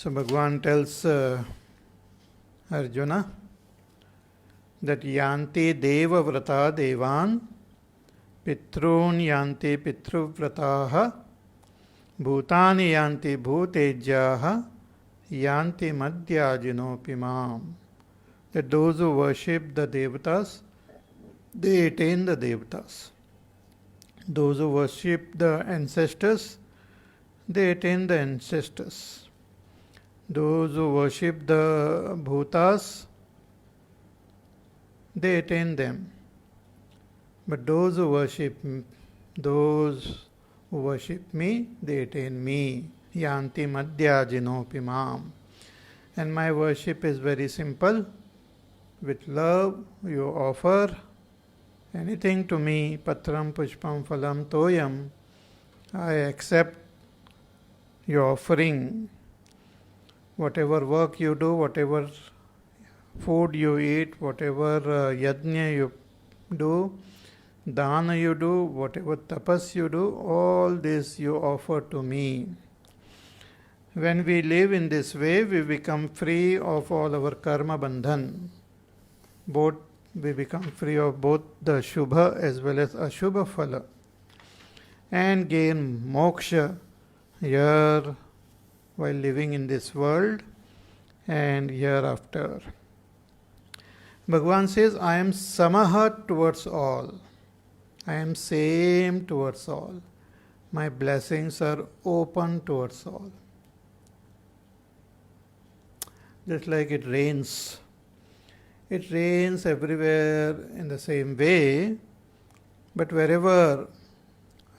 So Bhagavan tells Arjuna that yanti deva vrata devan pitrun yanti pitruvrataha bhutani yanti bhutejyaha yanti madhyajinopi mam. That those who worship the devatas, they attain the devatas. Those who worship the ancestors, they attain the ancestors. Those who worship the bhutas, they attain them. But those who worship me, they attain me. Yanti madhyajinopi mam. And my worship is very simple. With love, you offer anything to me, patram pushpam phalam toyam. I accept your offering. Whatever work you do, whatever food you eat, whatever yajna you do, dana you do, whatever tapas you do, all this you offer to me. When we live in this way, we become free of all our karma bandhan. We become free of both the shubha as well as ashubha phala, and gain moksha here while living in this world and hereafter. Bhagavan says, I am samaha towards all. I am same towards all. My blessings are open towards all. Just like it rains. It rains everywhere in the same way, but wherever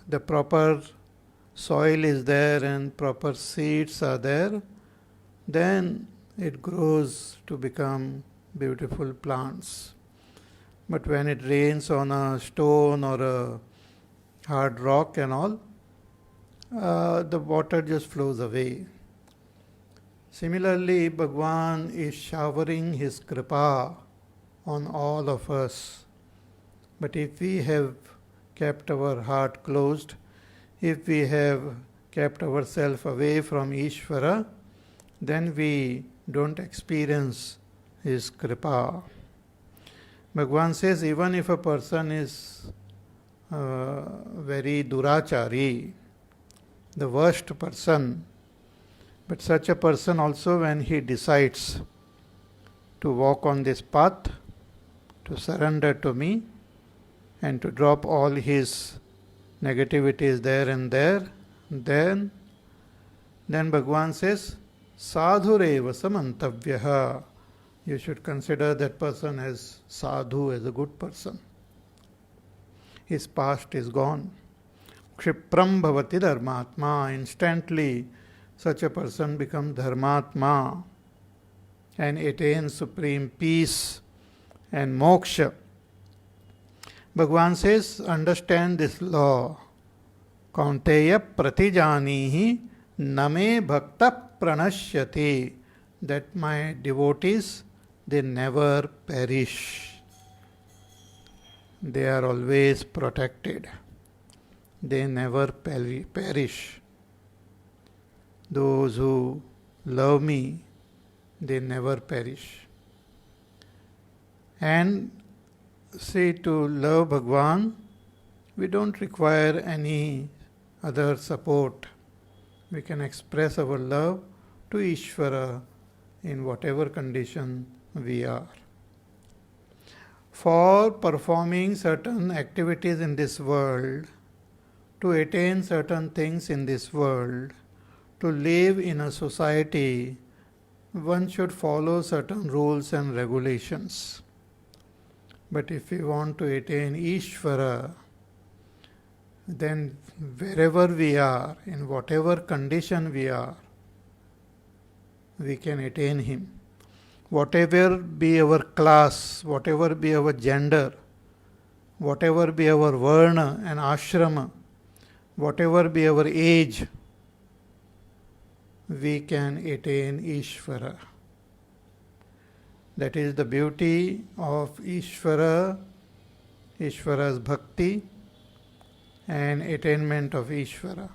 the proper soil is there and proper seeds are there, then it grows to become beautiful plants. But when it rains on a stone or a hard rock and all, the water just flows away. Similarly, Bhagavan is showering his kripa on all of us. But if we have kept our heart closed, if we have kept ourselves away from Ishvara, then we don't experience his kripa. Bhagavan says, even if a person is very durachari, the worst person, but such a person also, when he decides to walk on this path, to surrender to me, and to drop all his negativities there and there, then Bhagavan says, sadhureva samantavyaha. You should consider that person as sadhu, as a good person. His past is gone. Kshipram bhavati dharmatma. Instantly, such a person becomes dharmatma and attains supreme peace and moksha. Bhagavan says, understand this law. Kaunteya pratijanihi name bhakta pranashyati. That my devotees, they never perish. They are always protected. They never perish. Those who love me, they never perish. And see, to love Bhagavan, we don't require any other support. We can express our love to Ishvara in whatever condition we are. For performing certain activities in this world, to attain certain things in this world, to live in a society, one should follow certain rules and regulations. But if we want to attain Ishvara, then wherever we are, in whatever condition we are, we can attain him. Whatever be our class, whatever be our gender, whatever be our varna and ashrama, whatever be our age, we can attain Ishvara. That is the beauty of Ishvara, Ishvara's bhakti and attainment of Ishvara.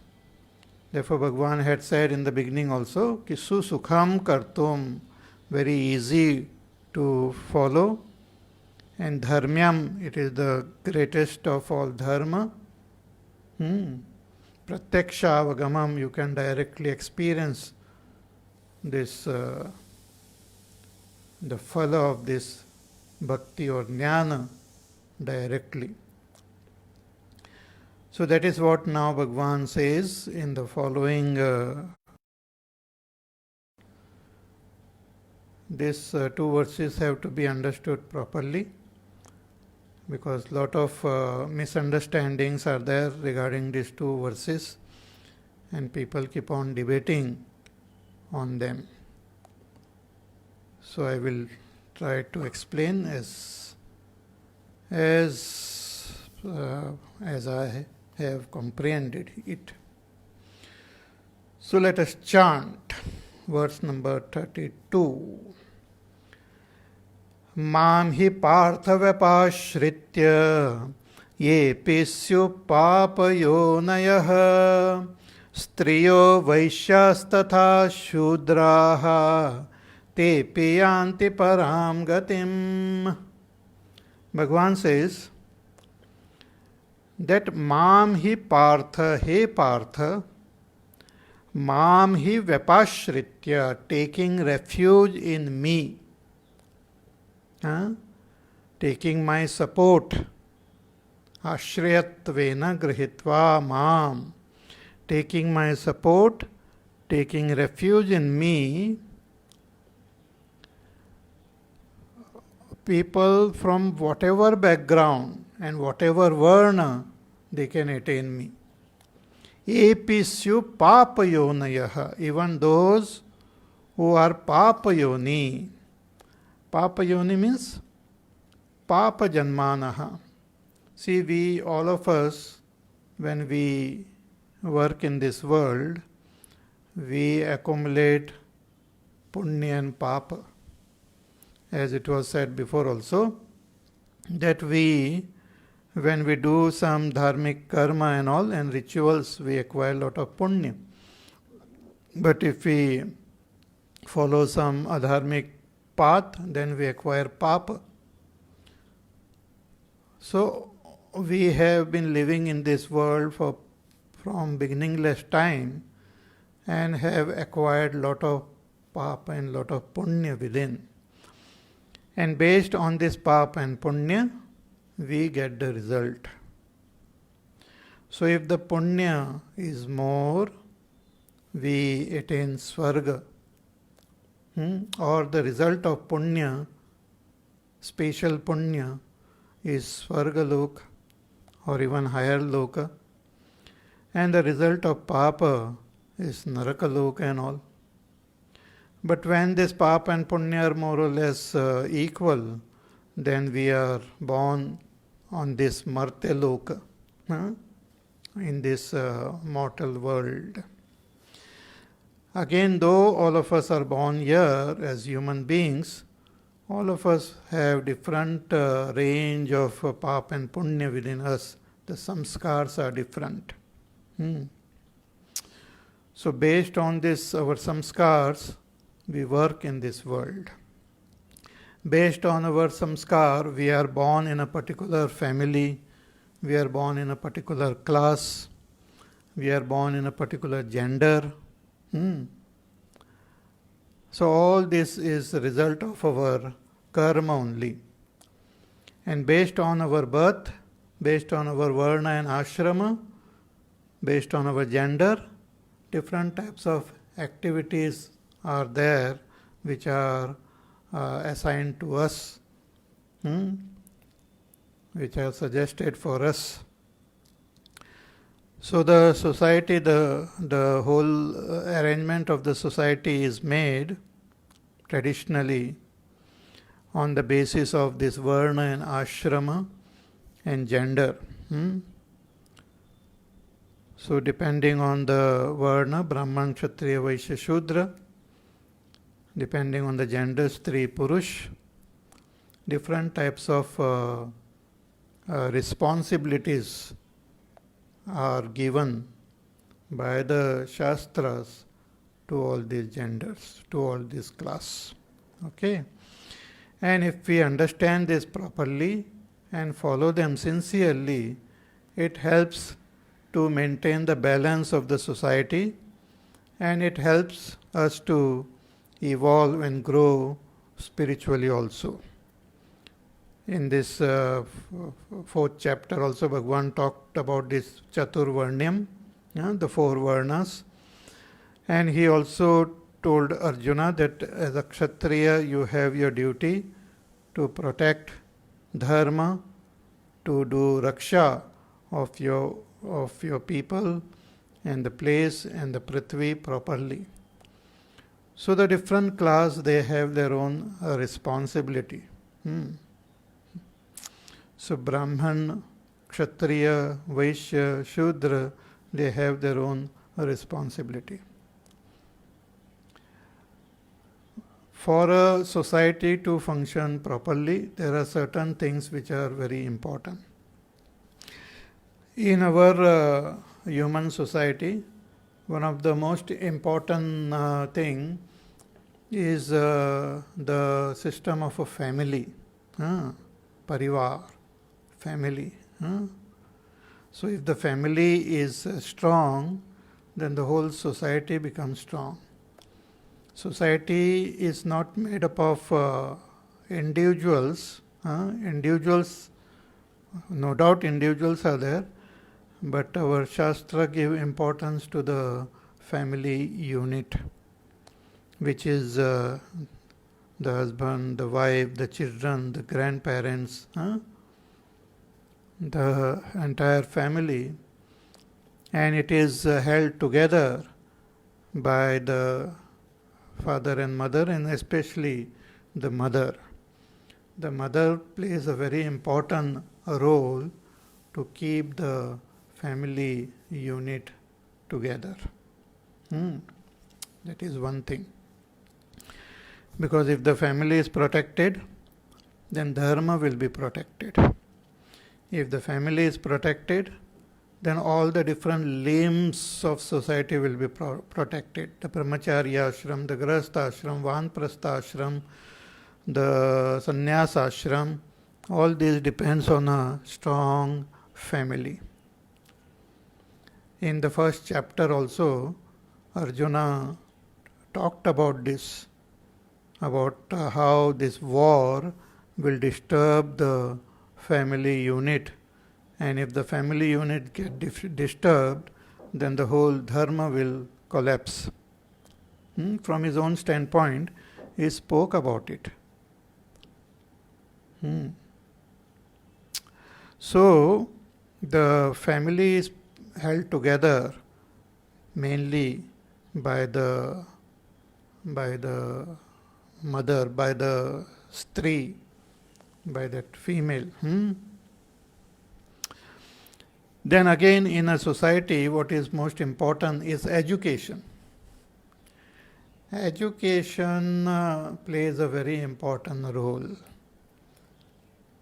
Therefore, Bhagavan had said in the beginning also, ki susukham kartum, very easy to follow, and dharmyam, it is the greatest of all dharma. Pratyaksha avagamam, you can directly experience this, the phala of this bhakti or jnana directly. So that is what now Bhagavan says in the following. These two verses have to be understood properly, because lot of misunderstandings are there regarding these two verses, and people keep on debating on them. So I will try to explain as I have comprehended it. So let us chant verse number 32. मां हि पार्थव्यपाश्रित्य ये स्युः पापयोनयः स्त्रियो वैश्यास्तथा शूद्राः तेऽपि यान्ति परां गतिम्. Bhagavan says that मां हि पार्थ, हे पार्थ, मां हि व्यपाश्रित्य, taking refuge in me, taking my support, ashrayatvena grihitva mam, taking my support, taking refuge in me, people from whatever background and whatever varna, they can attain me. Episyu papayonayaha, even those who are papayoni. Papayoni means papa janmanaha. See, we, all of us, when we work in this world, we accumulate punya and papa. As it was said before also, that we, when we do some dharmic karma and all and rituals, we acquire a lot of punya. But if we follow some adharmic path, then we acquire papa. So we have been living in this world from beginningless time and have acquired lot of papa and lot of punya within. And based on this papa and punya, we get the result. So if the punya is more, we attain swarga. Or the result of punya, special punya, is swarga loka or even higher loka. And the result of papa is naraka loka and all. But when this papa and punya are more or less equal, then we are born on this martya loka, in this mortal world. Again, though all of us are born here as human beings, all of us have different range of papa and punya within us. The samskars are different. So based on this, our samskars, we work in this world. Based on our samskar, we are born in a particular family, we are born in a particular class, we are born in a particular gender. So all this is the result of our karma only. And based on our birth, based on our varna and ashrama, based on our gender, different types of activities are there which are assigned to us, which are suggested for us. So the society, the whole arrangement of the society is made traditionally on the basis of this varna and ashrama and gender. So depending on the varna, Brahman, Kshatriya, Vaishya, Shudra, depending on the gender, Stri, Purush, different types of responsibilities are given by the Shastras to all these genders, to all these class. Okay? And if we understand this properly and follow them sincerely, it helps to maintain the balance of the society, and it helps us to evolve and grow spiritually also. In this fourth chapter also, Bhagavan talked about this Chaturvarnyam, the four Varnas, and he also told Arjuna that as a Kshatriya you have your duty to protect dharma, to do raksha of your people and the place and the prithvi properly. So the different class, they have their own responsibility. So Brahman, Kshatriya, Vaishya, Shudra, they have their own responsibility. For a society to function properly, there are certain things which are very important. In our human society, one of the most important thing is the system of a family, parivar, family. So if the family is strong, then the whole society becomes strong. Society is not made up of individuals. Individuals, no doubt individuals are there, but our Shastra give importance to the family unit, which is the husband, the wife, the children, the grandparents, the entire family, and it is held together by the father and mother, and especially the mother. The mother plays a very important role to keep the family unit together. That is one thing. Because if the family is protected, then dharma will be protected. If the family is protected, then all the different limbs of society will be protected. The brahmacharya ashram, the grahastha ashram, vanprastha ashram, the sannyas ashram, all these depends on a strong family. In the first chapter also, Arjuna talked about this, about how this war will disturb the family unit, and if the family unit gets disturbed, then the whole dharma will collapse. From his own standpoint, he spoke about it. So the family is held together mainly by the mother, by the stri, by that female. Then again, in a society, what is most important is education. Education plays a very important role.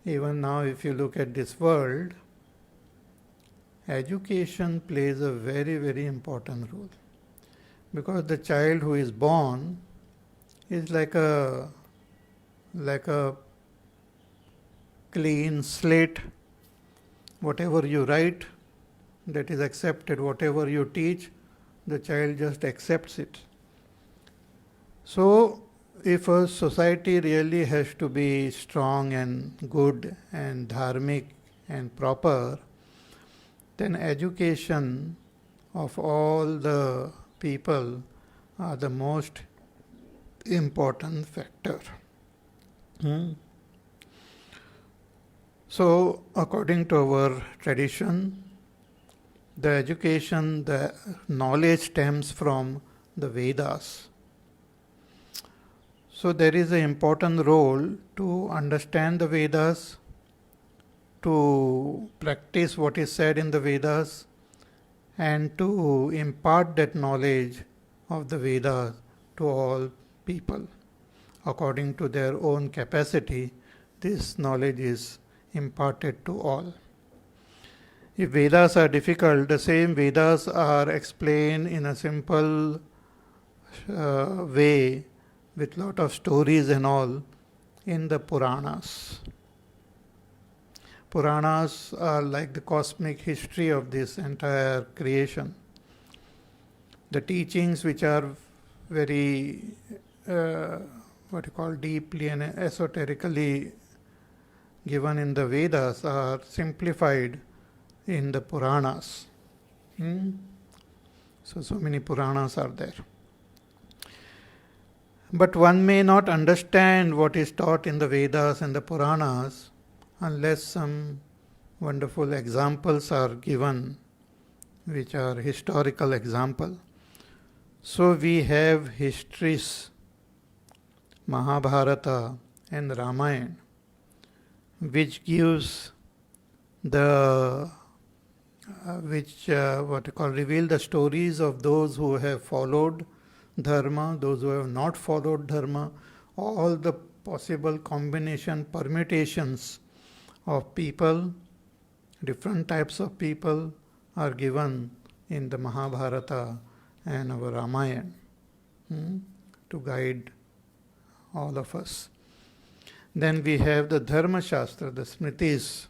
Even now, if you look at this world, education plays a very, very important role. Because the child who is born is like a clean slate. Whatever you write, that is accepted. Whatever you teach, the child just accepts it. So, if a society really has to be strong and good and dharmic and proper, then education of all the people are the most important factor. So, according to our tradition, the education, the knowledge stems from the Vedas. So there is an important role to understand the Vedas, to practice what is said in the Vedas, and to impart that knowledge of the Vedas to all people. According to their own capacity, this knowledge is imparted to all. If Vedas are difficult, the same Vedas are explained in a simple way with lot of stories and all in the Puranas. Puranas are like the cosmic history of this entire creation. The teachings which are very what you call deeply and esoterically given in the Vedas are simplified in the Puranas. So many Puranas are there. But one may not understand what is taught in the Vedas and the Puranas unless some wonderful examples are given, which are historical examples. So we have histories, Mahabharata and Ramayana, which gives the reveal the stories of those who have followed dharma, those who have not followed dharma, all the possible combination, permutations of people, different types of people are given in the Mahabharata and our Ramayana to guide all of us. Then we have the Dharma Shastra, the Smritis,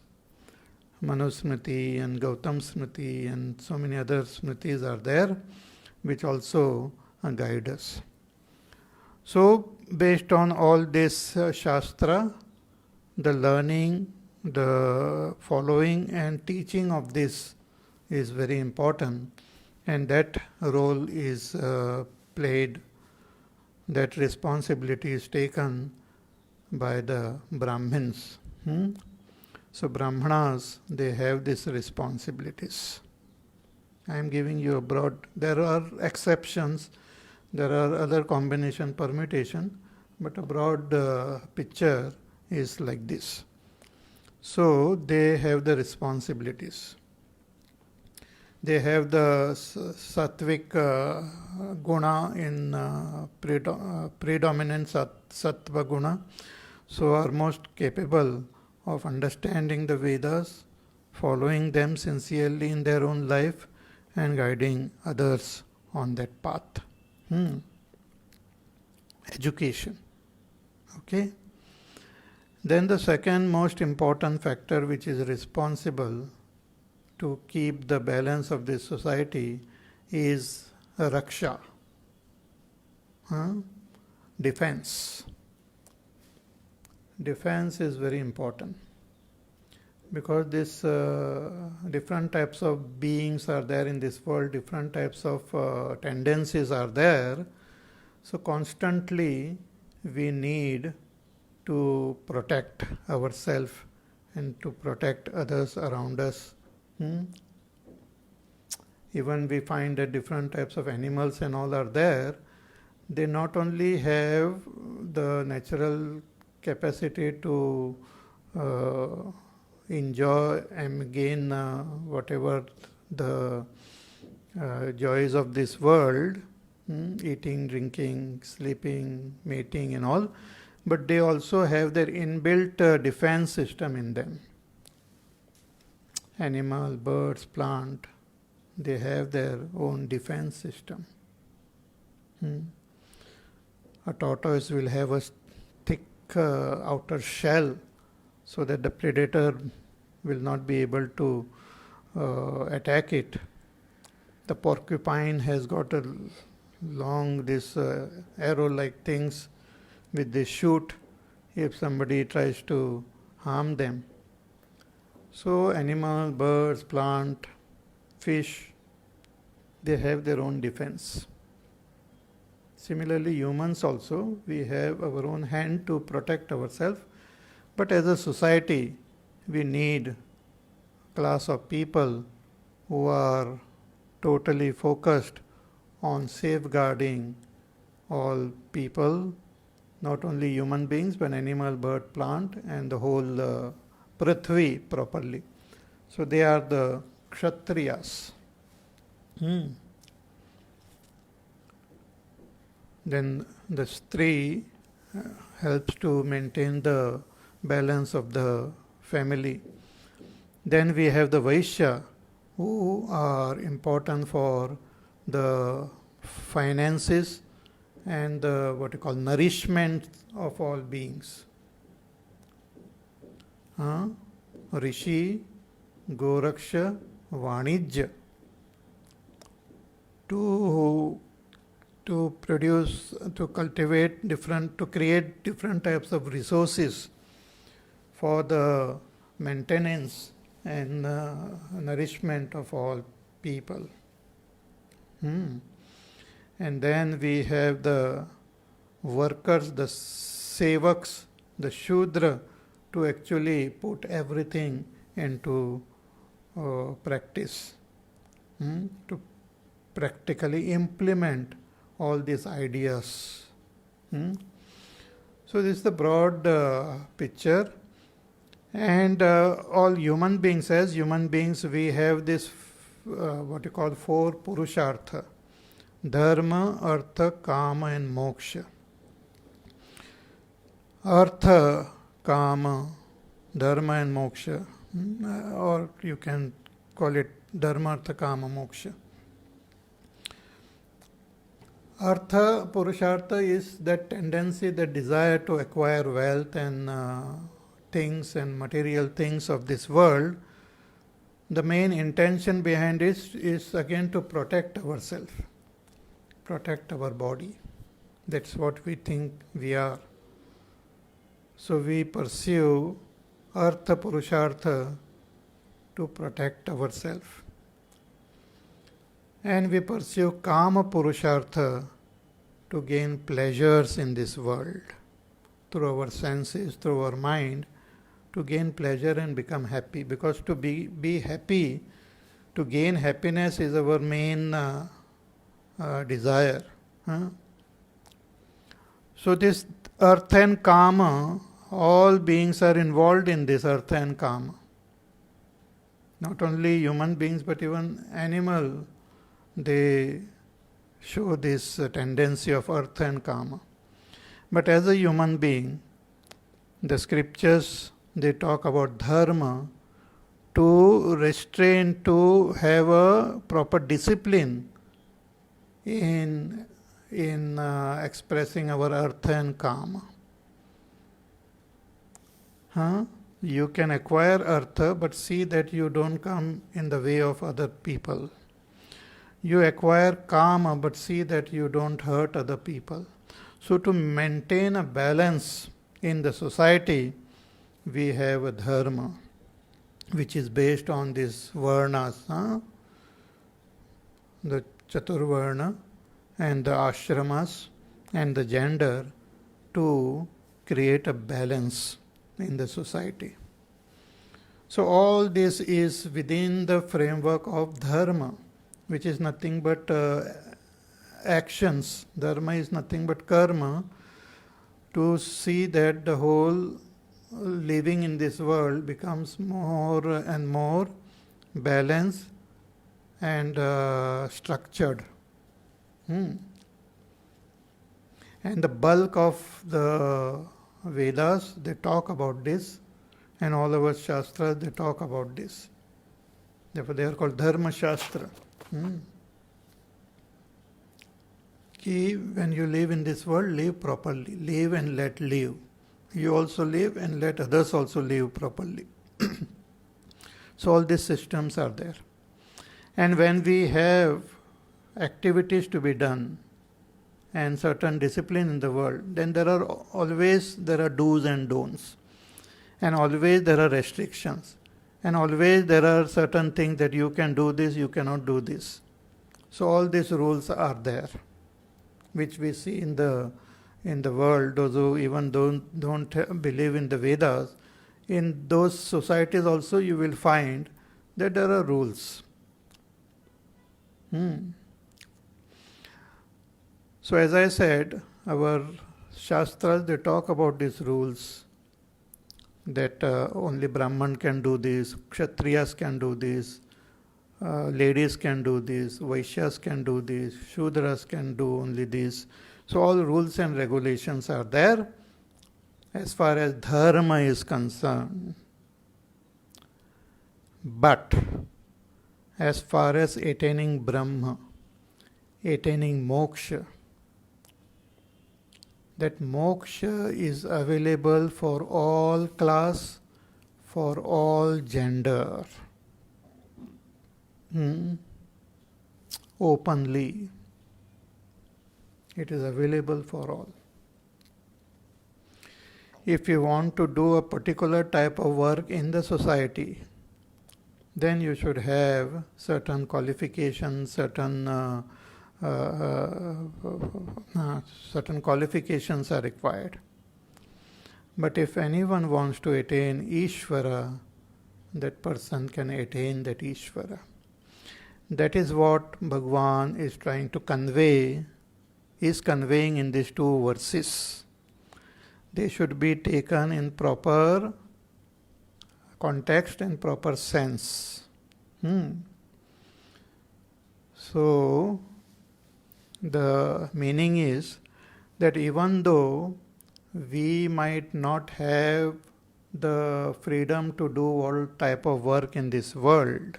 Manusmriti and Gautam Smriti and so many other Smritis are there, which also guide us. So, based on all this Shastra, the learning, the following and teaching of this is very important, and that role is played, that responsibility is taken by the Brahmins. So Brahmanas, they have these responsibilities. I am giving you a broad, there are exceptions, there are other combination permutation, but a broad picture is like this. So they have the responsibilities. They have the sattvic guna in predominant sattva guna, so are most capable of understanding the Vedas, following them sincerely in their own life and guiding others on that path. Education. Okay. Then the second most important factor which is responsible to keep the balance of this society is raksha, defense. Defense is very important because this different types of beings are there in this world, different types of tendencies are there. So constantly we need to protect ourselves and to protect others around us. Even we find that different types of animals and all are there. They not only have the natural capacity to enjoy and gain whatever the joys of this world, eating, drinking, sleeping, mating and all, but they also have their inbuilt defense system in them. Animal, birds, plant, they have their own defense system. A tortoise will have a thick outer shell so that the predator will not be able to attack it. The porcupine has got a long arrow-like things with this shoot if somebody tries to harm them. So animal, birds, plant, fish, they have their own defense. Similarly, humans also, we have our own hand to protect ourselves. But as a society, we need a class of people who are totally focused on safeguarding all people, not only human beings, but animal, bird, plant, and the whole Prithvi properly. So they are the Kshatriyas. Then the Stree helps to maintain the balance of the family. Then we have the Vaishya, who are important for the finances and the what you call nourishment of all beings. Rishi, Goraksha, Vanijya. To produce, to cultivate different, to create different types of resources for the maintenance and nourishment of all people. And then we have the workers, the sevaks, the Shudra, to actually put everything into practice, to practically implement all these ideas. So this is the broad picture. And all human beings, as human beings, we have this what you call 4 Purushartha: Dharma, Artha, Kama and Moksha. Artha, Kama, Dharma and Moksha, or you can call it Dharma, Artha, Kama, Moksha. Artha Purushartha is that tendency, that desire to acquire wealth and things and material things of this world. The main intention behind it is again to protect ourselves, protect our body. That's what we think we are. So we pursue Artha Purushartha to protect ourselves. And we pursue Kama Purushartha to gain pleasures in this world, through our senses, through our mind, to gain pleasure and become happy. Because to be happy, to gain happiness is our main desire. So this Artha and Kama, all beings are involved in this Artha and Kama. Not only human beings, but even animal, they show this tendency of Artha and Kama. But as a human being, the scriptures, they talk about dharma, to restrain, to have a proper discipline in expressing our Artha and Kama. You can acquire Artha, but see that you don't come in the way of other people. You acquire Kama, but see that you don't hurt other people. So to maintain a balance in the society, we have a dharma, which is based on these varnas, the Chaturvarna and the ashramas and the gender, to create a balance in the society. So all this is within the framework of dharma, which is nothing but actions. Dharma is nothing but karma, to see that the whole living in this world becomes more and more balanced and structured. And the bulk of the Vedas, they talk about this, and all our Shastras, they talk about this. Therefore, they are called Dharma Shastra. When you live in this world, live properly. Live and let live. You also live and let others also live properly. So all these systems are there. And when we have activities to be done and certain discipline in the world, then there are do's and don'ts. And always there are restrictions. And always there are certain things that you can do this, you cannot do this. So all these rules are there, which we see in the world. Those who even don't believe in the Vedas, in those societies also you will find that there are rules. So as I said, our Shastras, they talk about these rules, that only Brahman can do this, Kshatriyas can do this, ladies can do this, Vaishyas can do this, Shudras can do only this. So all rules and regulations are there as far as dharma is concerned. But as far as attaining Brahma, attaining moksha, that moksha is available for all class, for all gender, openly. It is available for all. If you want to do a particular type of work in the society, then you should have certain qualifications, certain qualifications are required. But if anyone wants to attain Ishvara, that person can attain that Ishvara. That is what Bhagwan is trying to convey, is conveying in these two verses. They should be taken in proper context and proper sense. So, the meaning is that even though we might not have the freedom to do all type of work in this world,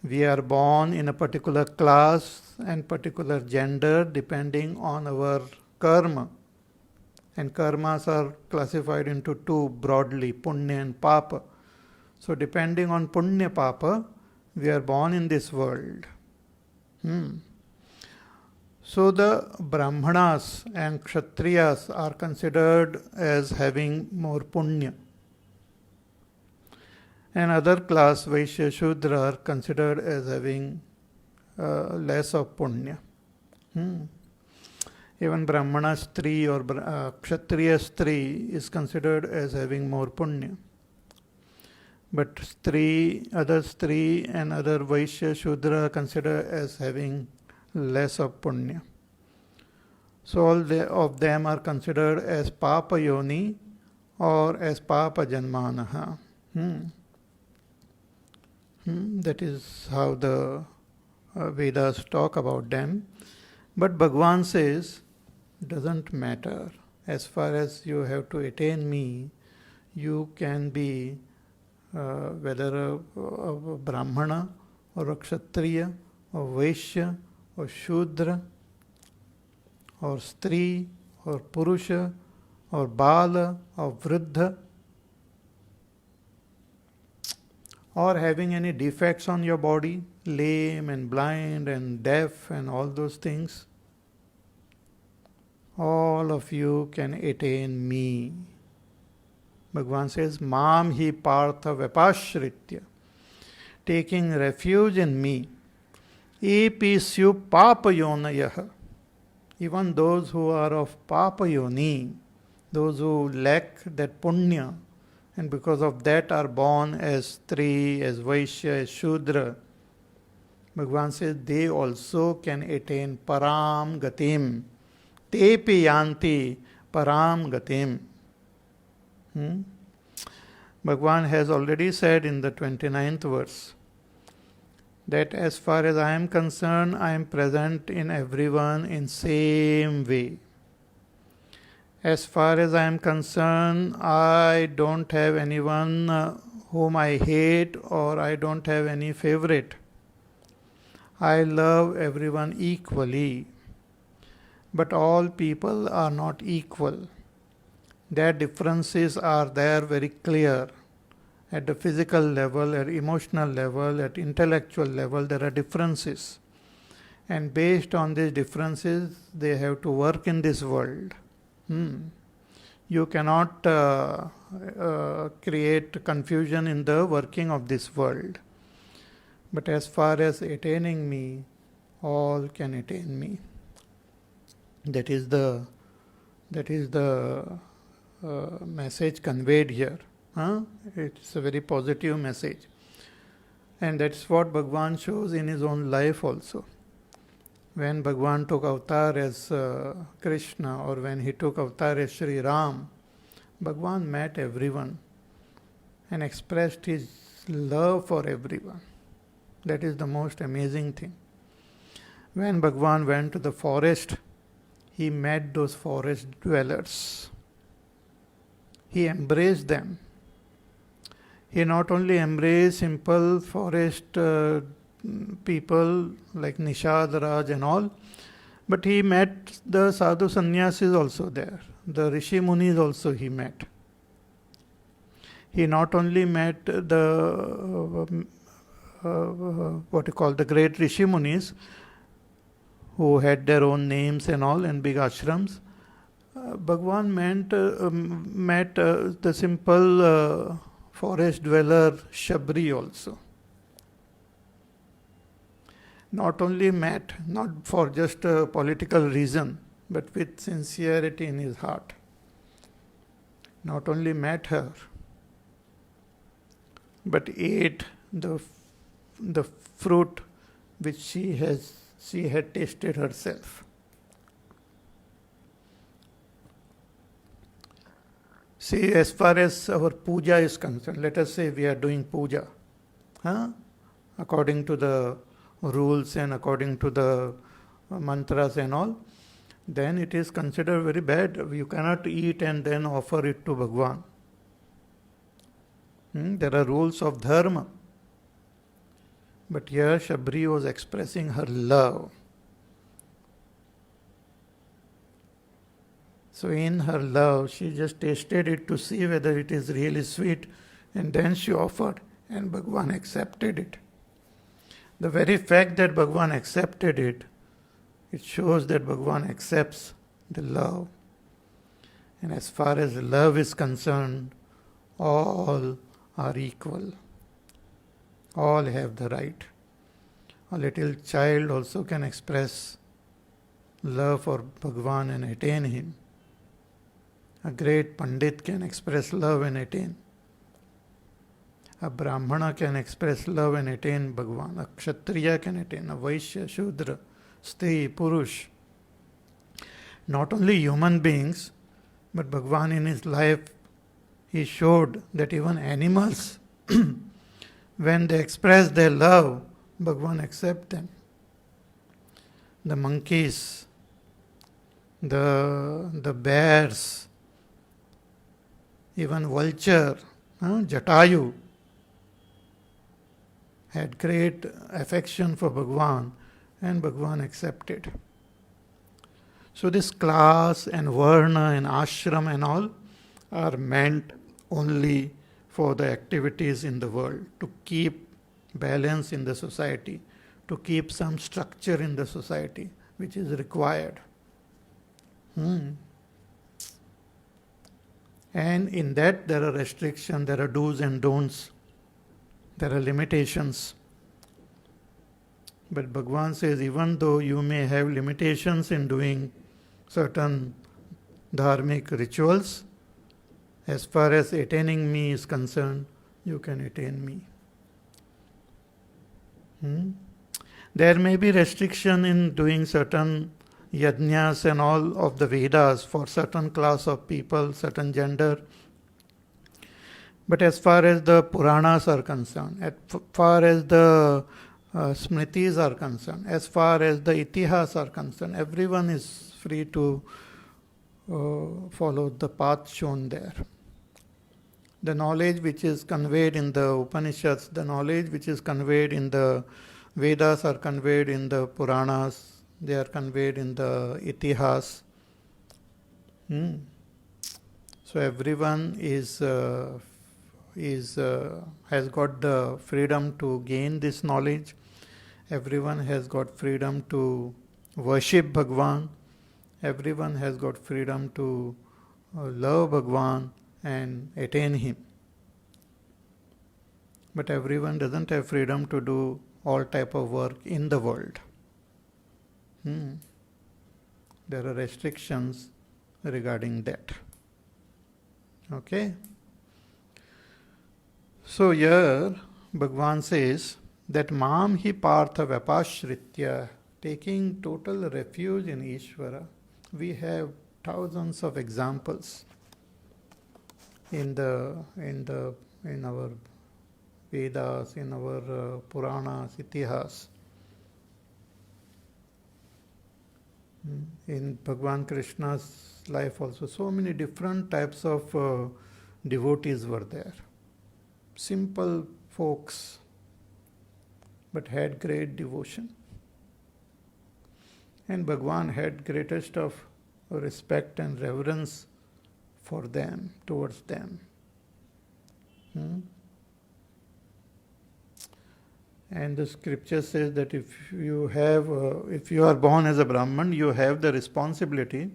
we are born in a particular class and particular gender depending on our karma. And karmas are classified into two broadly, punya and papa. So depending on punya papa, we are born in this world. So the Brahmanas and Kshatriyas are considered as having more punya. And other class, Vaishya, Shudra, are considered as having less of punya. Even Brahmana Stri or Kshatriya Stri is considered as having more punya. But other Stri and other Vaishya, Shudra are considered as having less of punya. So all of them are considered as Papa Yoni or as Papa Janmanaha. That is how the Vedas talk about them. But Bhagwan says, doesn't matter. As far as you have to attain me, you can be whether a Brahmana or a Kshatriya or Vaishya or Shudra or Stri or Purusha or Bala or Vriddha, or having any defects on your body, lame and blind and deaf and all those things, all of you can attain me. Bhagavan says, Mam hi partha vipashritya, taking refuge in me, episyu papayonayah, even those who are of papayoni, those who lack that punya, and because of that are born as Stri, as Vaishya, as Shudra, Bhagavan says they also can attain param gatim. Tepi yanti param gatim. Bhagavan has already said in the 29th verse that as far as I am concerned, I am present in everyone in same way. As far as I am concerned, I don't have anyone whom I hate or I don't have any favorite. I love everyone equally. But all people are not equal. Their differences are there very clear. At the physical level, at emotional level, at intellectual level, there are differences. And based on these differences, they have to work in this world. You cannot create confusion in the working of this world. But as far as attaining me, all can attain me. That is the message conveyed here. It's a very positive message. And that's what Bhagavan shows in his own life also. When Bhagavan took avatar as Krishna, or when he took avatar as Sri Ram, Bhagavan met everyone and expressed his love for everyone. That is the most amazing thing. When Bhagavan went to the forest, he met those forest dwellers. He embraced them. He not only embraced simple forest people like Nishad, Raj and all, but he met the sadhu sannyasis also there. The rishi munis also he met. He not only met the what you call the great rishi munis who had their own names and all and big ashrams. Bhagwan met the simple forest dweller Shabri also. Not only met, not for just a political reason, but with sincerity in his heart. Not only met her, but ate the fruit which she had tasted herself. See, as far as our puja is concerned, let us say we are doing puja, according to the rules and according to the mantras and all, then it is considered very bad. You cannot eat and then offer it to Bhagwan. There are rules of dharma. But here Shabri was expressing her love. So in her love, she just tasted it to see whether it is really sweet, and then she offered, and Bhagwan accepted it. The very fact that Bhagwan accepted it, it shows that Bhagwan accepts the love. And as far as love is concerned, all are equal. All have the right. A little child also can express love for Bhagwan and attain him. A great Pandit can express love and attain. A Brahmana can express love and attain Bhagwan. A Kshatriya can attain. A Vaishya, Shudra, Stri, Purush. Not only human beings, but Bhagwan in his life, he showed that even animals, when they express their love, Bhagwan accepts them. The monkeys, the bears, even vulture, Jatayu, had great affection for Bhagwan, and Bhagwan accepted. So this class and varna and ashram and all are meant only for the activities in the world, to keep balance in the society, to keep some structure in the society, which is required. And in that there are restrictions, there are do's and don'ts, there are limitations. But Bhagwan says, even though you may have limitations in doing certain dharmic rituals, as far as attaining me is concerned, you can attain me. There may be restriction in doing certain yajnas and all of the Vedas for certain class of people, certain gender. But as far as the Puranas are concerned, as far as the Smritis are concerned, as far as the Itihas are concerned, everyone is free to follow the path shown there. The knowledge which is conveyed in the Upanishads, the knowledge which is conveyed in the Vedas are conveyed in the Puranas, they are conveyed in the Itihas. So everyone has got the freedom to gain this knowledge. Everyone has got freedom to worship Bhagwan. Everyone has got freedom to love Bhagwan and attain him. But everyone doesn't have freedom to do all type of work in the world. There are restrictions regarding that. Okay? So here Bhagwan says that Mam hi partha vapashritya, taking total refuge in Ishvara. We have thousands of examples in our Vedas, in our Puranas, Itihas. In Bhagwan Krishna's life also, so many different types of devotees were there. simple folks, but had great devotion. And Bhagwan had greatest of respect and reverence for them, towards them. And the scripture says that if you are born as a Brahman, you have the responsibility.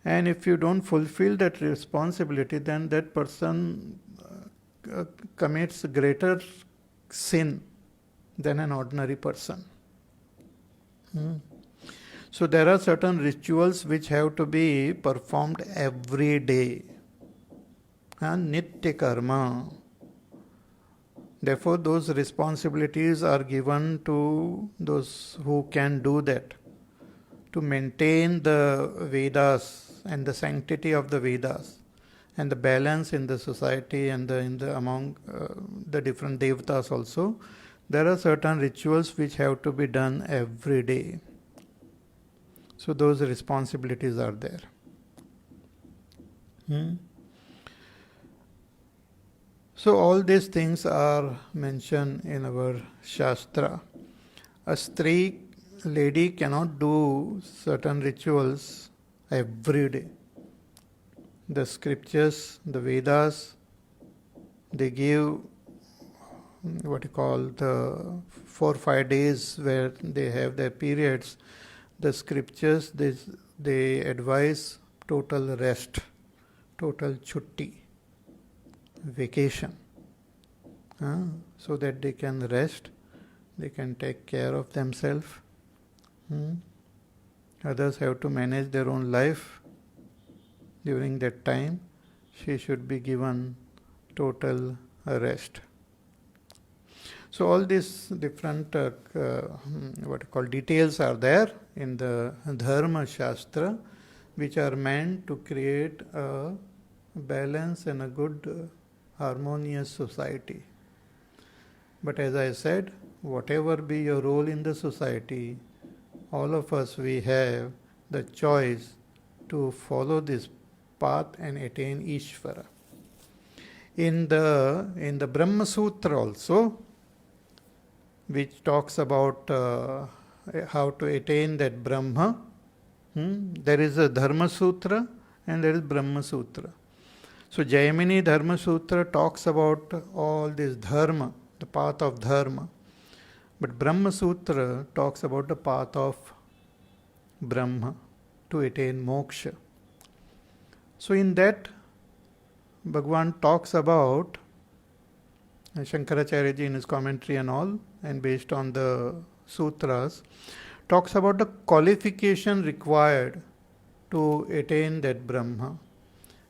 And if you don't fulfill that responsibility, then that person commits greater sin than an ordinary person. So there are certain rituals which have to be performed every day. Nitya karma. Therefore, those responsibilities are given to those who can do that, to maintain the Vedas and the sanctity of the Vedas and the balance in the society and among the different devatas also. There are certain rituals which have to be done every day. So those responsibilities are there. So all these things are mentioned in our Shastra. A lady cannot do certain rituals every day. The scriptures, the Vedas, they give what you call the 4 or 5 days where they have their periods. The scriptures, they advise total rest, total chutti, vacation, so that they can rest, they can take care of themselves. Others have to manage their own life. During that time, she should be given total rest. So all these different details are there in the Dharma Shastra, which are meant to create a balance and a good harmonious society. But as I said, whatever be your role in the society, all of us, we have the choice to follow this path and attain Ishvara. In the Brahma Sutra also, which talks about how to attain that Brahma, there is a Dharma Sutra and there is Brahma Sutra. So Jaimini Dharma Sutra talks about all this dharma, the path of dharma. But Brahma Sutra talks about the path of Brahma to attain moksha. So in that, Bhagwan talks about, Shankaracharya ji in his commentary and all, and based on the sutras, talks about the qualification required to attain that Brahma.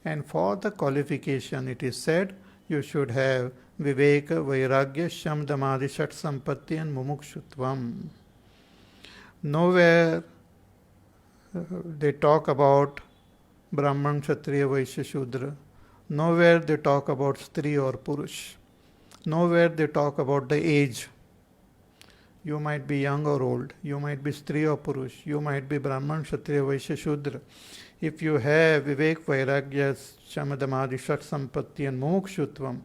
And for the qualification, it is said, you should have Viveka, Vairagya, Sham, Damadi, Shat Sampatti and Mumukshutvam. Nowhere they talk about Brahman, Kshatriya, Vaishya, Shudra. Nowhere they talk about Stri or Purush. Nowhere they talk about the age. You might be young or old. You might be Stri or Purush. You might be Brahman, Kshatriya, Vaishya, Shudra. If you have Vivek, Vairagya, Shamadamadi, Shat Sampatti and Mumukshutvam,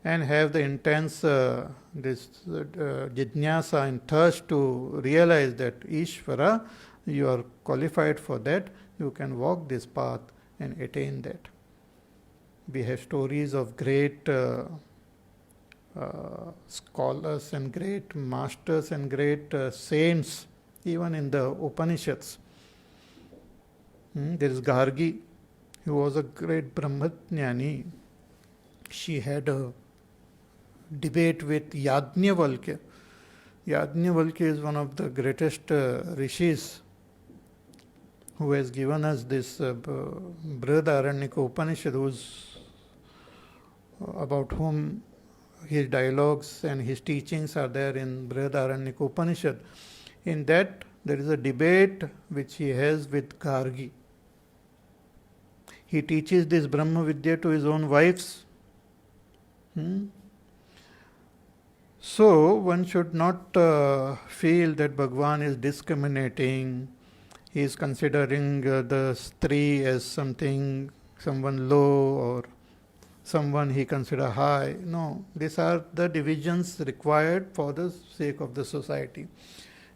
and have the intense jidnyasa and thirst to realize that Ishvara, you are qualified for that, you can walk this path and attain that. We have stories of great scholars and great masters and great saints, even in the Upanishads. There is Gargi, who was a great Brahmajnani. She had a debate with Yajnavalkya. Yajnavalkya is one of the greatest rishis who has given us this Brihadaranyaka Upanishad, about whom his dialogues and his teachings are there in Brihadaranyaka Upanishad. In that, there is a debate which he has with Gargi. He teaches this Brahma Vidya to his own wives. So, one should not feel that Bhagwan is discriminating. He is considering the Stri as someone low or someone he consider high. No, these are the divisions required for the sake of the society.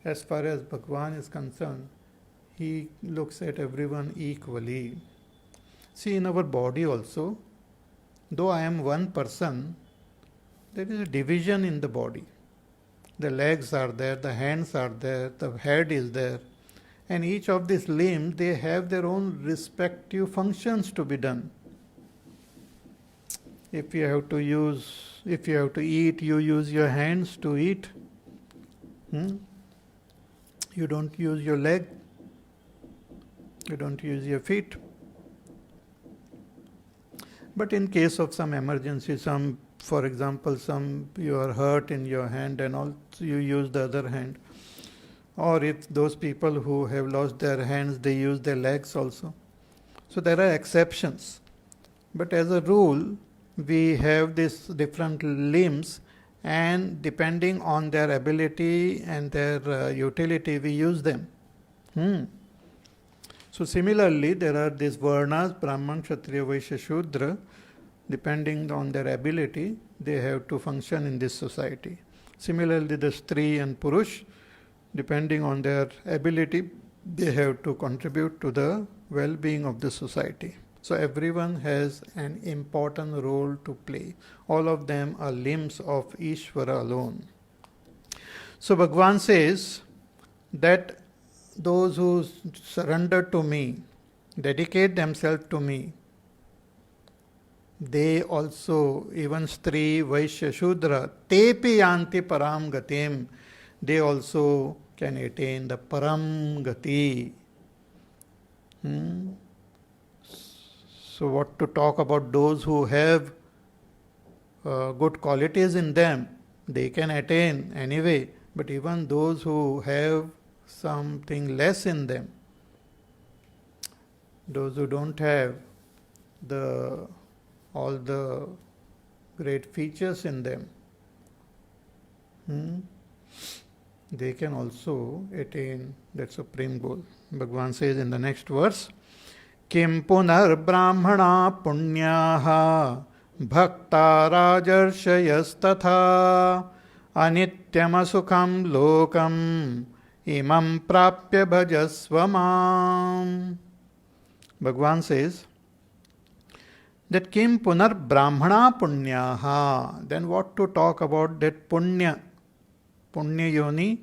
As far as Bhagwan is concerned, he looks at everyone equally. See, in our body also, though I am one person, there is a division in the body. The legs are there, the hands are there, the head is there, and each of these limbs, they have their own respective functions to be done. If you have to eat, you use your hands to eat. You don't use your leg. You don't use your feet. But in case of some emergency, for example, you are hurt in your hand and also you use the other hand. Or if those people who have lost their hands, they use their legs also. So there are exceptions. But as a rule, we have these different limbs, and depending on their ability and their utility, we use them. So similarly, there are these varnas, Brahman, Kshatriya, Vaishya, Shudra. Depending on their ability, they have to function in this society. Similarly, the Stri and Purush, depending on their ability, they have to contribute to the well-being of the society. So everyone has an important role to play. All of them are limbs of Ishvara alone. So Bhagwan says that those who surrender to me, dedicate themselves to me, they also, even Stri, Vaishya, Shudra, tepi yanti param gatim, they also can attain the param gati. So what to talk about those who have good qualities in them, they can attain anyway, but even those who have something less in them, those who don't have all the great features in them, they can also attain that supreme goal. Bhagwan says in the next verse, Kim punar brahmana punyaha bhakta rajarshayas anityam asukham lokam imam prapya bhajasvamam. Bhagwan says that Kim punar brahmana punyaha. Then what to talk about that punya yoni?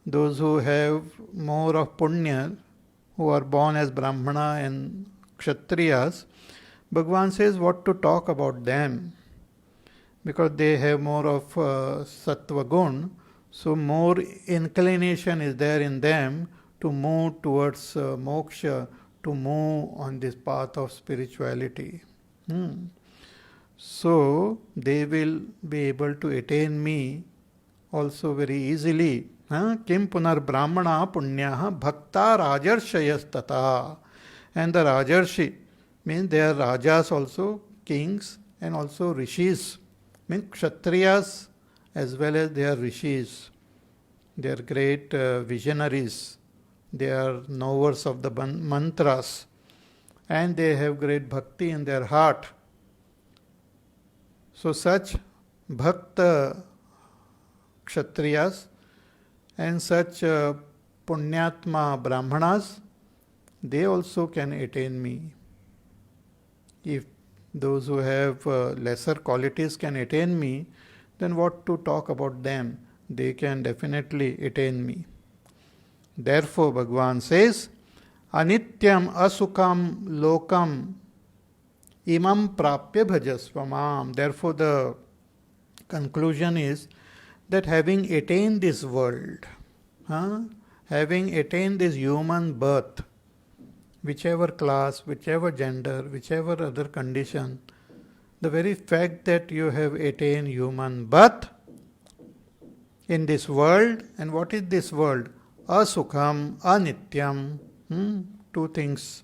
Those who have more of punya, who are born as Brahmana and Kshatriyas, Bhagwan says what to talk about them, because they have more of Sattva Gun, so more inclination is there in them to move towards moksha, to move on this path of spirituality. So they will be able to attain me also very easily. Kim punar brahmana punyaha bhakta rajarshayas tata. And the rajarshi means they are rajas also, kings, and also rishis, means kshatriyas as well as they are rishis. They are great visionaries. They are knowers of the mantras, and they have great bhakti in their heart. So such bhakta kshatriyas and such punyatma brahmanas, they also can attain me. If those who have lesser qualities can attain me, then what to talk about them? They can definitely attain me. Therefore, Bhagwan says, Anityam asukham lokam imam prapya bhajasvamam. Therefore, the conclusion is that having attained this world, having attained this human birth, whichever class, whichever gender, whichever other condition, the very fact that you have attained human birth in this world, and what is this world? Asukham, anityam, two things.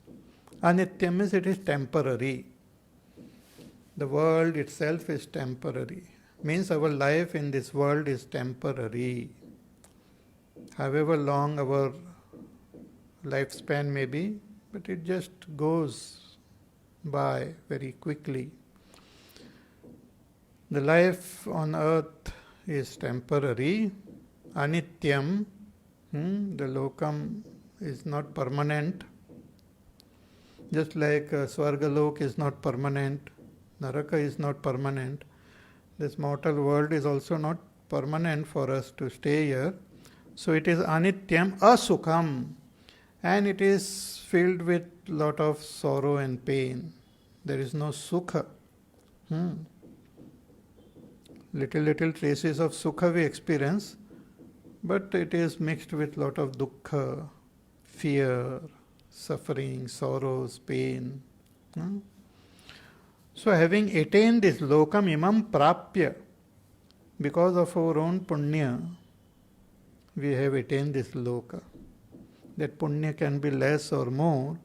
Anityam means it is temporary. The world itself is temporary. Means our life in this world is temporary. However long our lifespan may be, but it just goes by very quickly. The life on earth is temporary, anityam. The lokam is not permanent. Just like Swargalok is not permanent, Naraka is not permanent. This mortal world is also not permanent for us to stay here. So it is anityam, asukham, and it is filled with lot of sorrow and pain. There is no sukha. Little traces of sukha we experience, but it is mixed with lot of dukkha, fear, suffering, sorrows, pain. So having attained this lokam imam prapya, because of our own punya, we have attained this loka. That punya can be less or more,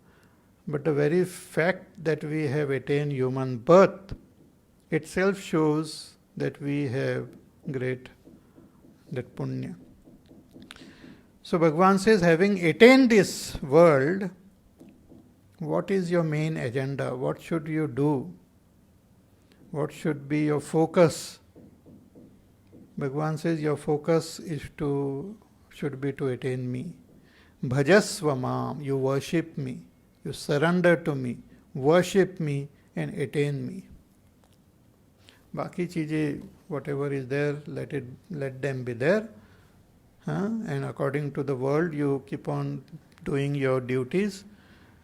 but the very fact that we have attained human birth itself shows that we have great that punya. So Bhagavan says, having attained this world, what is your main agenda? What should you do? What should be your focus? Bhagavan says your focus should be to attain me. Bhajasva mam, you worship me, you surrender to me, worship me and attain me. Baki cheeze, whatever is there, let them be there. And according to the world, you keep on doing your duties,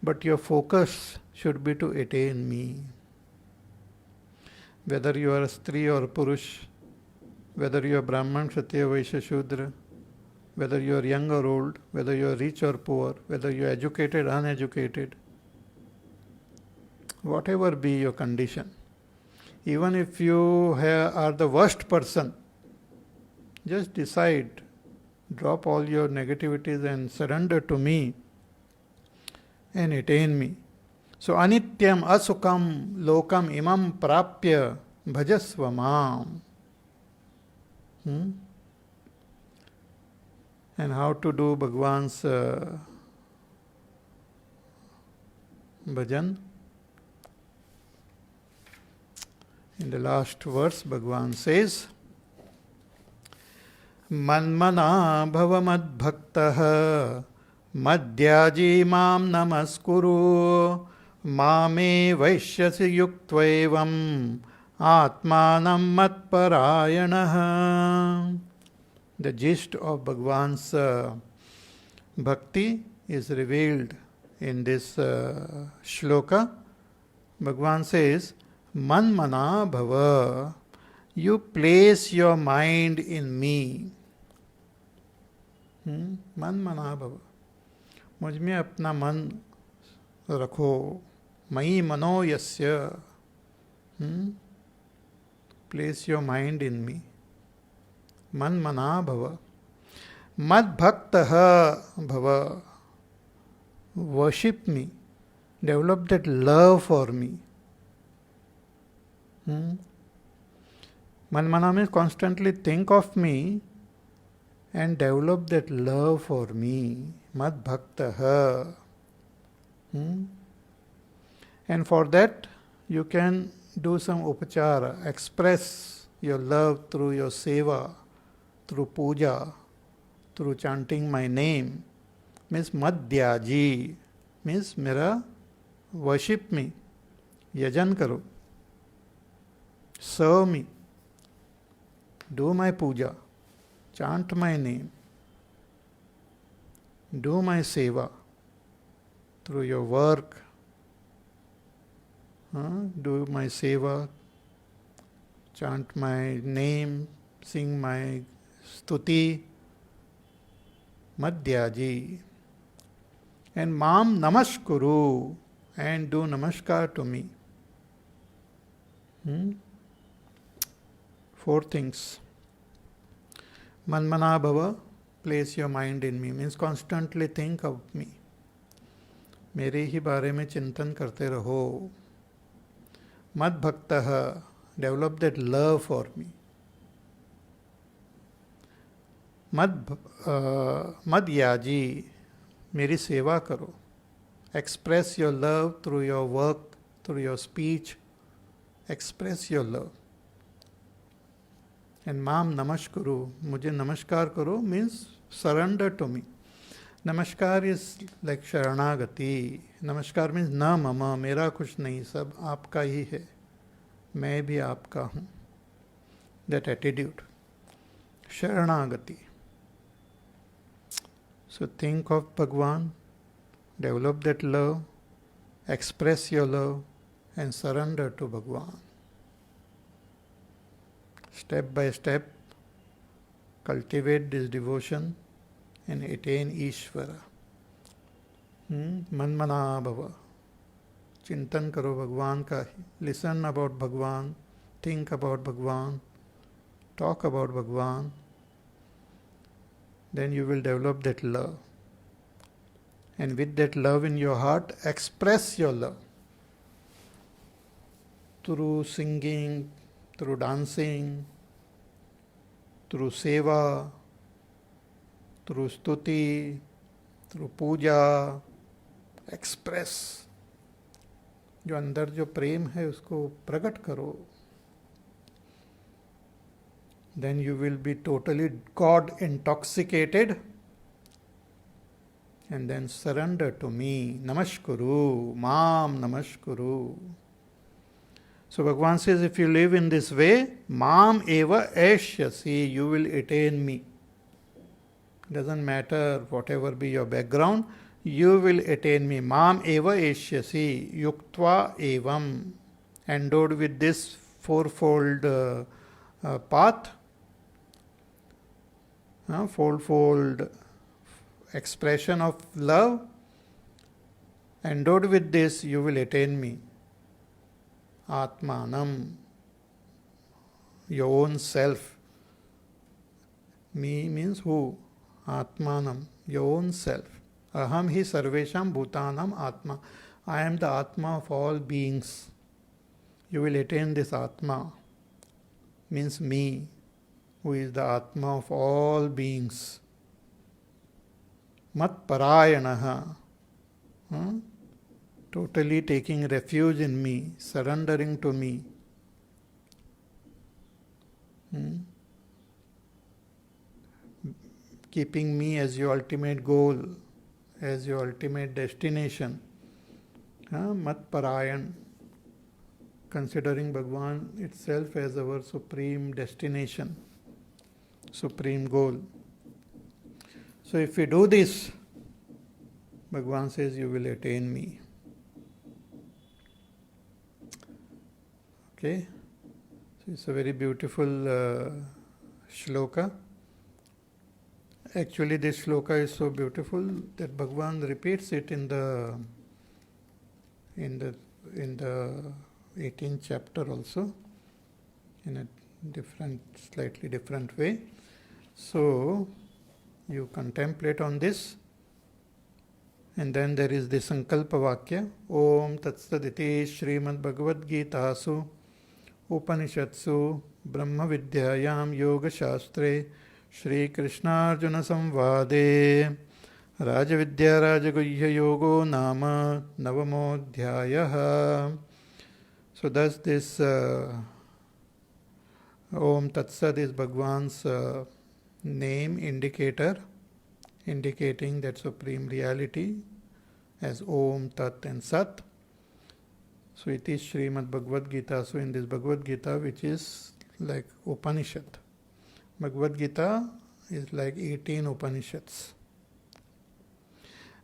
but your focus should be to attain me. Whether you are a Stri or a Purush, whether you are Brahman, Kshatriya, Vaishya, Shudra, whether you are young or old, whether you are rich or poor, whether you are educated, uneducated, whatever be your condition, even if you are the worst person, just decide, drop all your negativities and surrender to me and attain me. So anityam asukam lokam imam prapya bhajasva mam. And how to do Bhagwan's bhajan? In the last verse, Bhagwan says, Manmana bhava madbhaktaha madhyaji mam namaskuru mame vaishyasi yuktvevam atmanam matparayanaha. The gist of Bhagwan's bhakti is revealed in this shloka. Bhagwan says, Manmana bhava, you place your mind in me. Manmana bhava, मुझ में अपना मन रखो. मयि मनो यस्य. Place your mind in me. Manmana bhava. Madbhaktaha bhava. Worship me. Develop that love for me. Manmana means constantly think of me and develop that love for me. Madbhaktaha. And for that, you can do some upachara, express your love through your seva, through puja, through chanting my name. Means madhyaji, means mera worship me, yajan karo, serve me, do my puja, chant my name, do my seva through your work, do my seva, chant my name, sing my stuti, madhyaji. And mam namaskuru, and do namaskar to me. 4 things. Manmana bhava, place your mind in me, means constantly think of me. मेरे ही बारे में चिंतन करते रहो. मद भक्तः, develop that love for me. मदयाजी, मेरी सेवा करो. Express your love through your work, through your speech, express your love. And Mam Namaskuru, mujhe namaskar karo means surrender to me. Namaskar is like Sharanagati. Namaskar means na mama, मेरा कुछ नहीं, सब आपका ही है, मैं भी आपका हूँ. That attitude, Sharanagati. So think of Bhagwan, develop that love, express your love, and surrender to Bhagwan. Step by step, cultivate this devotion and attain Ishvara. Manmana bhava. Chintan karo Bhagwan ka. Listen about Bhagwan. Think about Bhagwan. Talk about Bhagwan. Then you will develop that love. And with that love in your heart, express your love. Through singing, through dancing, through seva, through stuti, through puja, express. जो अंदर जो प्रेम है उसको प्रकट करो. Then you will be totally God intoxicated. And then surrender to me. Namaskuru, Mam Namaskuru. So Bhagavan says, if you live in this way, Mam eva eshyasi, you will attain me. Doesn't matter whatever be your background, you will attain me. Mam eva eshyasi, yuktva evam. Endowed with this fourfold path, fourfold expression of love, endowed with this, you will attain me. Atmanam, your own self. Me means who? Atmanam, your own self. Aham hi sarvesham bhutanam atma. I am the Atma of all beings. You will attain this Atma, means me, who is the Atma of all beings. Mat parayanaha. Totally taking refuge in me, surrendering to me. Keeping me as your ultimate goal, as your ultimate destination. Mat parayan. Considering Bhagwan itself as our supreme destination, supreme goal. So if you do this, Bhagwan says you will attain me. Okay? So it's a very beautiful shloka. Actually, this shloka is so beautiful that Bhagwan repeats it in the 18th chapter also, in a slightly different way. So you contemplate on this, and then there is the Sankalpa Vakya. Om Tatsaditi Srimad Bhagavad Gitasu Upanishatsu Brahma Vidyayam Yoga Shastre Shri Krishnarjuna Samvade Rajavidya Rajaguhya Yogo Nama Navamodhyayaha. So thus this Om Tatsad is Bhagwan's name indicator, indicating that supreme reality as Om, Tat and Sat. So it is Srimad Bhagavad Gita. So in this Bhagavad Gita, which is like Upanishad, Bhagavad Gita is like 18 Upanishads.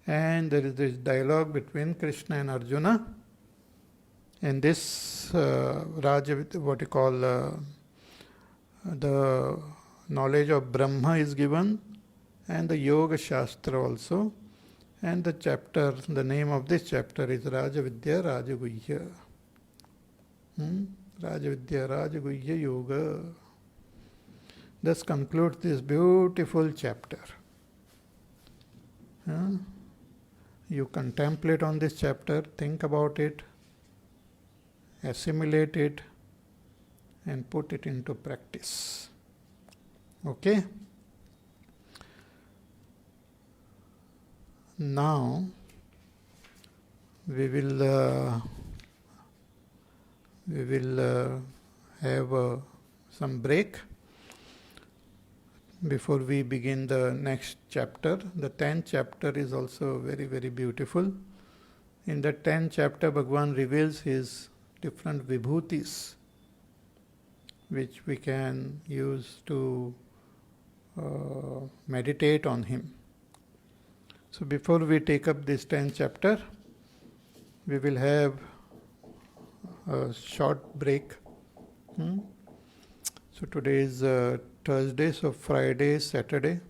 And there is this dialogue between Krishna and Arjuna. And this what you call the knowledge of Brahma is given, and the Yoga Shastra also. And the chapter, the name of this chapter is Rajavidya Rajaguhya. Rajavidya Rajaguhya Yoga. Thus concludes this beautiful chapter. You contemplate on this chapter, think about it, assimilate it, and put it into practice. Okay? Now, we will we will have some break before we begin the next chapter. The 10th chapter is also very, very beautiful. In the 10th chapter, Bhagavan reveals his different vibhutis, which we can use to meditate on him. So before we take up this 10th chapter, we will have a short break. So today is Thursday, so Friday, Saturday,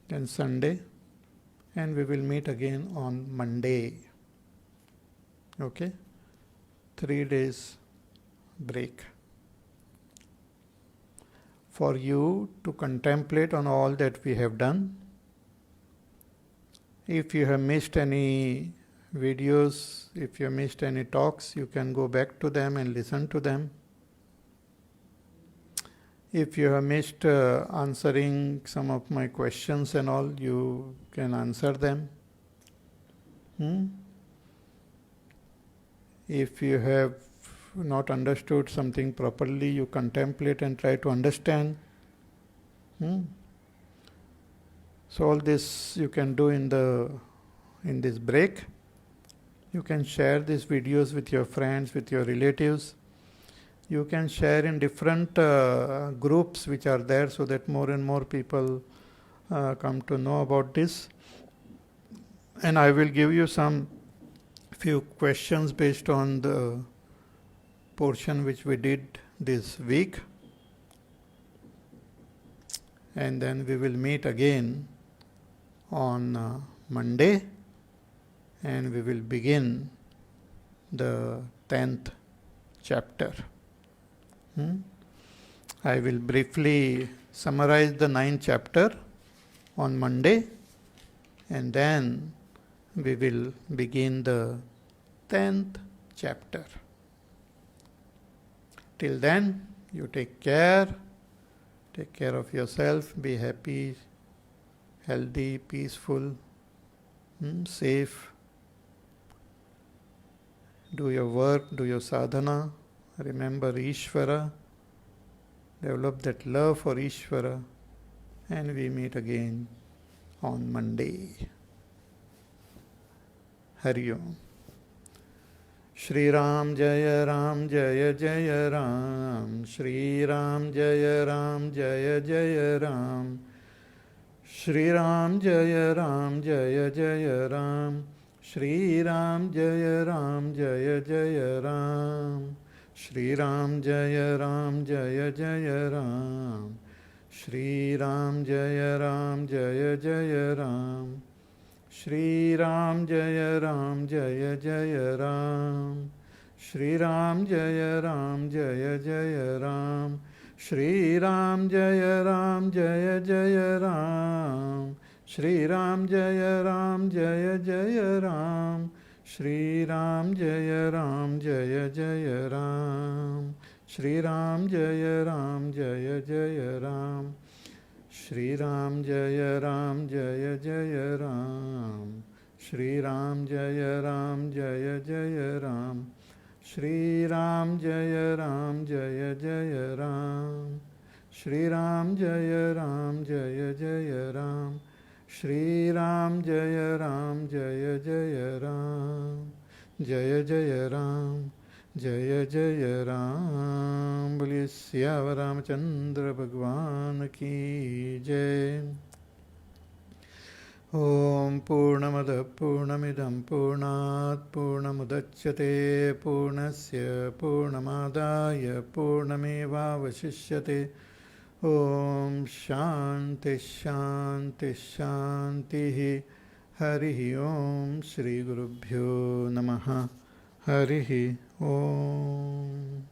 then Sunday, and we will meet again on Monday. Okay? 3 days break. For you to contemplate on all that we have done. If you have missed any videos, if you have missed any talks, you can go back to them and listen to them. If you have missed answering some of my questions and all, you can answer them. If you have not understood something properly, you contemplate and try to understand. So all this you can do in this break. You can share these videos with your friends, with your relatives. You can share in different groups which are there, so that more and more people come to know about this. And I will give you some few questions based on the portion which we did this week. And then we will meet again on Monday, and we will begin the 10th chapter. I will briefly summarize the 9th chapter on Monday, and then we will begin the 10th chapter. Till then, you take care of yourself, be happy, healthy, peaceful, safe. Do your work, do your sadhana. Remember Ishvara. Develop that love for Ishvara. And we meet again on Monday. Hari Om. Shri Ram Jaya Ram Jaya Jaya Ram. Shri Ram Jaya Ram Jaya Jaya Ram. Shri Ram Jaya Ram Jaya Jaya Ram. Shri Ram Jaya Ram Jaya Jaya Ram. Shri Ram Jaya Ram Jaya Jaya Ram. Shri Ram Jaya Ram Jaya Jaya Ram. Shri Ram Jaya Ram Jaya Jaya Ram. Shri Ram Jaya Ram Jaya Jaya Ram. Shri Ram Jaya Ram Jaya Jaya Ram. Shri Ram Jaya Ram Jaya Jaya Ram. Shri Ram Jaya Ram Jaya Jaya Ram. Shri Ram Jaya Ram Jaya Jaya Ram. Shri Ram Jaya Ram Jaya Jaya Ram. Shri Ram Jaya Ram Jaya Jaya Ram. Shri Ram Jaya Ram Jaya Jaya Ram. Shri Ram Jaya Ram Jaya Jaya Ram. Shri Ram Jaya Ram Jaya Jaya Ram. Jaya Jaya Ram. Jaya Jaya Ram. Boli Syavar Ramachandra Bhagwan ki Jai. Om Purnamada Purnamidam Purnat Purnamudachyate Purnasya Purnamadaya Purnameva Vasishyate. Om Shanti Shanti Shanti. Hari Om Shri Gurubhyo Namaha. Hari Om.